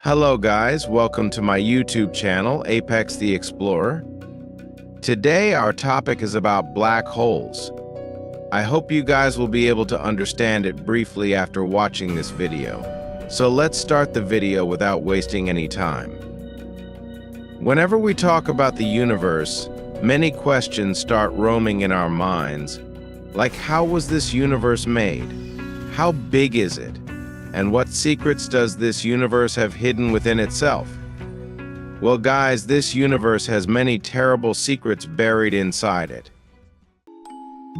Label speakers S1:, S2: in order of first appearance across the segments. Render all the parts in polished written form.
S1: Hello guys, welcome to my YouTube channel, ApexTheExplorer. Today our topic is about black holes. I hope you guys will be able to understand it briefly after watching this video. So let's start the video without wasting any time. Whenever we talk about the universe, many questions start roaming in our minds, like how was this universe made? How big is it? And what secrets does this universe have hidden within itself? Well guys, this universe has many terrible secrets buried inside it.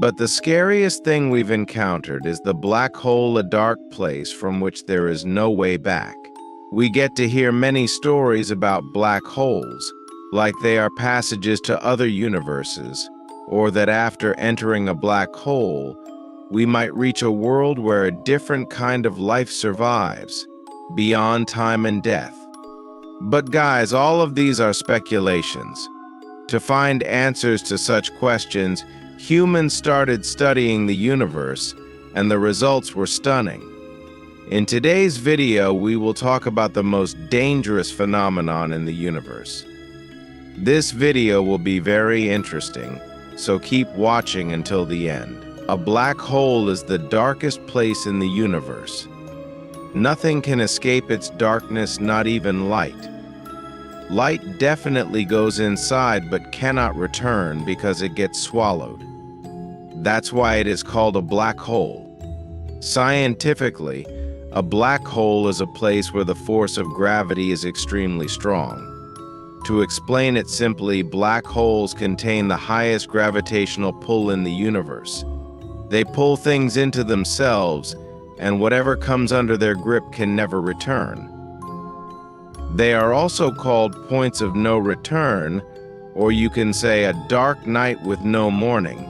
S1: But the scariest thing we've encountered is the black hole, a dark place from which there is no way back. We get to hear many stories about black holes, like they are passages to other universes, or that after entering a black hole, we might reach a world where a different kind of life survives, beyond time and death. But guys, all of these are speculations. To find answers to such questions, humans started studying the universe, and the results were stunning. In today's video, we will talk about the most dangerous phenomenon in the universe. This video will be very interesting, so keep watching until the end. A black hole is the darkest place in the universe. Nothing can escape its darkness, not even light. Light definitely goes inside but cannot return because it gets swallowed. That's why it is called a black hole. Scientifically, a black hole is a place where the force of gravity is extremely strong. To explain it simply, black holes contain the highest gravitational pull in the universe. They pull things into themselves, and whatever comes under their grip can never return. They are also called points of no return, or you can say a dark night with no morning.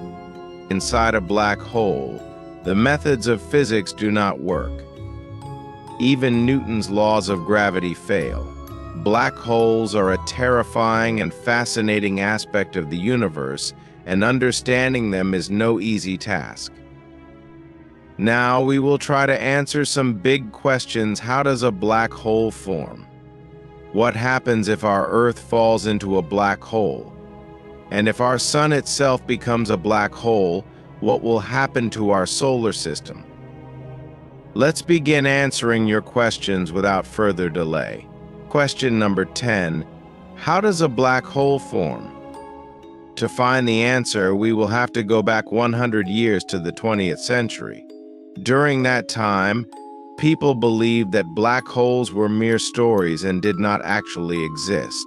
S1: Inside a black hole, the methods of physics do not work. Even Newton's laws of gravity fail. Black holes are a terrifying and fascinating aspect of the universe, and understanding them is no easy task. Now we will try to answer some big questions. How does a black hole form? What happens if our Earth falls into a black hole? And if our sun itself becomes a black hole, what will happen to our solar system? Let's begin answering your questions without further delay. Question number 10. How does a black hole form? To find the answer, we will have to go back 100 years to the 20th century. During that time, people believed that black holes were mere stories and did not actually exist.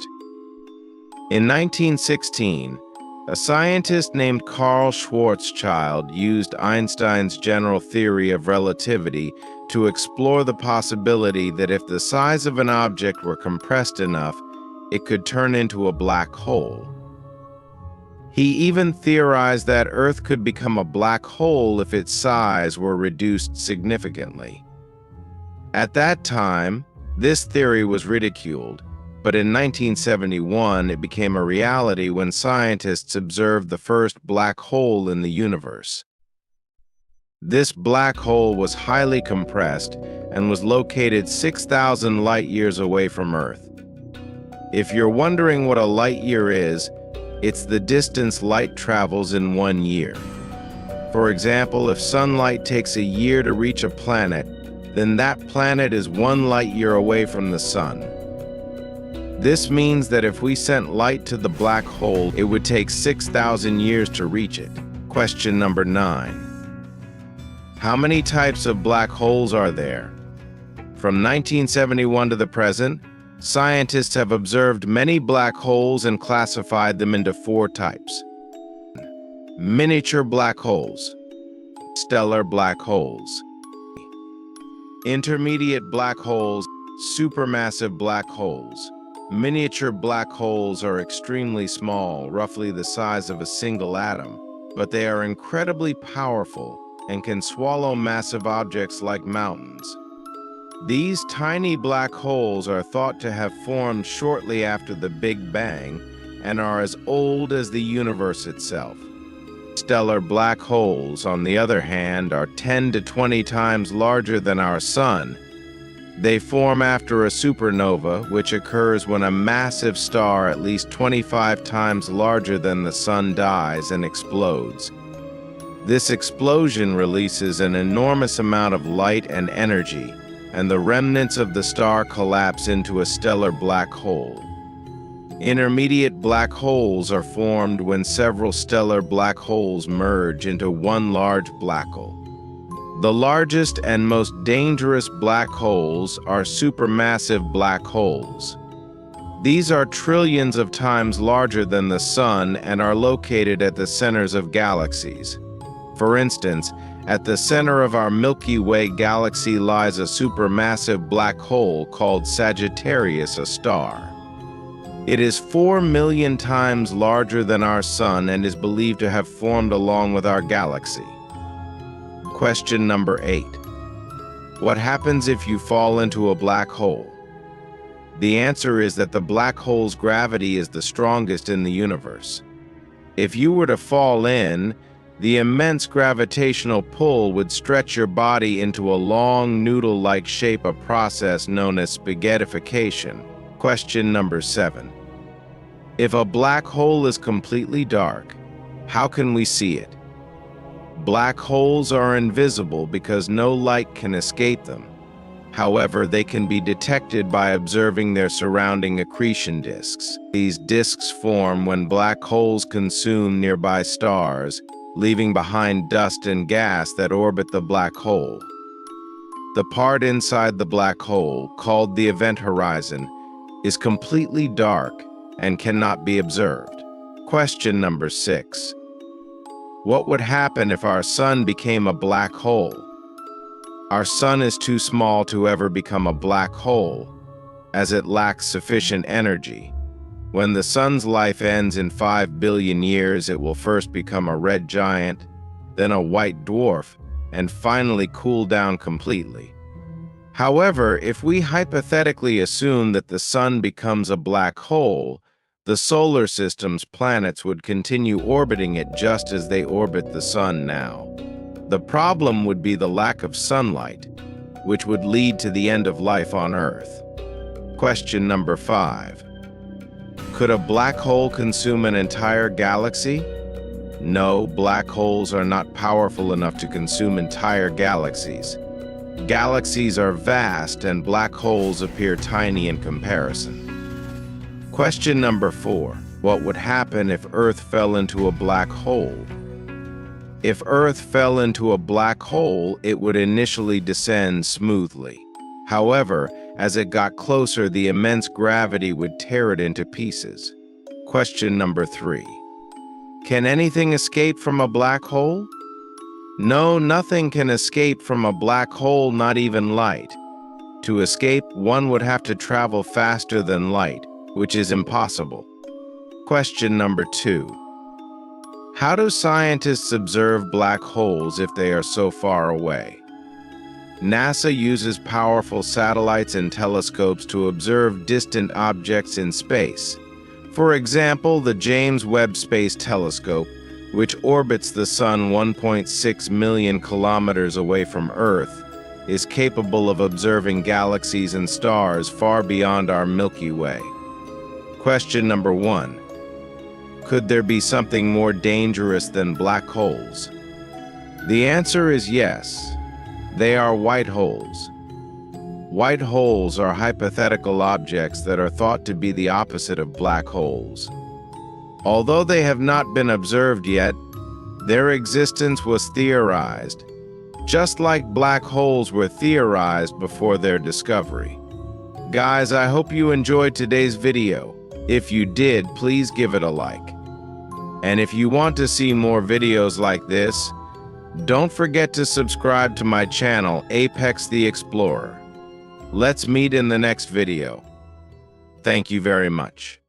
S1: In 1916, a scientist named Carl Schwarzschild used Einstein's general theory of relativity to explore the possibility that if the size of an object were compressed enough, it could turn into a black hole. He even theorized that Earth could become a black hole if its size were reduced significantly. At that time, this theory was ridiculed, but in 1971 it became a reality when scientists observed the first black hole in the universe. This black hole was highly compressed and was located 6,000 light years away from Earth. If you're wondering what a light year is, it's the distance light travels in 1 year. For example, if sunlight takes a year to reach a planet, then that planet is 1 light year away from the sun. This means that if we sent light to the black hole, it would take 6,000 years to reach it. Question number 9. How many types of black holes are there? From 1971 to the present, scientists have observed many black holes and classified them into 4 types. Miniature black holes, stellar black holes, intermediate black holes, supermassive black holes. Miniature black holes are extremely small, roughly the size of a single atom, but they are incredibly powerful and can swallow massive objects like mountains. These tiny black holes are thought to have formed shortly after the Big Bang and are as old as the universe itself. Stellar black holes, on the other hand, are 10 to 20 times larger than our sun They form after a supernova, which occurs when a massive star at least 25 times larger than the Sun dies and explodes. This explosion releases an enormous amount of light and energy, and the remnants of the star collapse into a stellar black hole. Intermediate black holes are formed when several stellar black holes merge into one large black hole. The largest and most dangerous black holes are supermassive black holes. These are trillions of times larger than the Sun and are located at the centers of galaxies. For instance, at the center of our Milky Way galaxy lies a supermassive black hole called Sagittarius, a star. It is 4 million times larger than our Sun and is believed to have formed along with our galaxy. Question number 8. What happens if you fall into a black hole? The answer is that the black hole's gravity is the strongest in the universe. If you were to fall in, the immense gravitational pull would stretch your body into a long noodle-like shape, a process known as spaghettification. Question number 7. If a black hole is completely dark, how can we see it? Black holes are invisible because no light can escape them. However, they can be detected by observing their surrounding accretion disks. These disks form when black holes consume nearby stars, leaving behind dust and gas that orbit the black hole. The part inside the black hole, called the event horizon, is completely dark and cannot be observed. Question number 6. What would happen if our Sun became a black hole? Our Sun is too small to ever become a black hole, as it lacks sufficient energy. When the Sun's life ends in 5 billion years, it will first become a red giant, then a white dwarf, and finally cool down completely. However, if we hypothetically assume that the Sun becomes a black hole, the solar system's planets would continue orbiting it just as they orbit the Sun now. The problem would be the lack of sunlight, which would lead to the end of life on Earth. Question number 5. Could a black hole consume an entire galaxy? No, black holes are not powerful enough to consume entire galaxies. Galaxies are vast and black holes appear tiny in comparison. Question number 4. What would happen if Earth fell into a black hole? If Earth fell into a black hole, it would initially descend smoothly. However, as it got closer, the immense gravity would tear it into pieces. Question number 3. Can anything escape from a black hole? No, nothing can escape from a black hole, not even light. To escape, one would have to travel faster than light, which is impossible. Question number 2. How do scientists observe black holes if they are so far away? NASA uses powerful satellites and telescopes to observe distant objects in space. For example, the James Webb Space Telescope, which orbits the Sun 1.6 million kilometers away from Earth, is capable of observing galaxies and stars far beyond our Milky Way. Question number 1. Could there be something more dangerous than black holes? The answer is yes. They are white holes. White holes are hypothetical objects that are thought to be the opposite of black holes. Although they have not been observed yet, their existence was theorized, just like black holes were theorized before their discovery. Guys, I hope you enjoyed today's video. If you did, please give it a like. And if you want to see more videos like this, don't forget to subscribe to my channel, ApexTheExplorer. Let's meet in the next video. Thank you very much.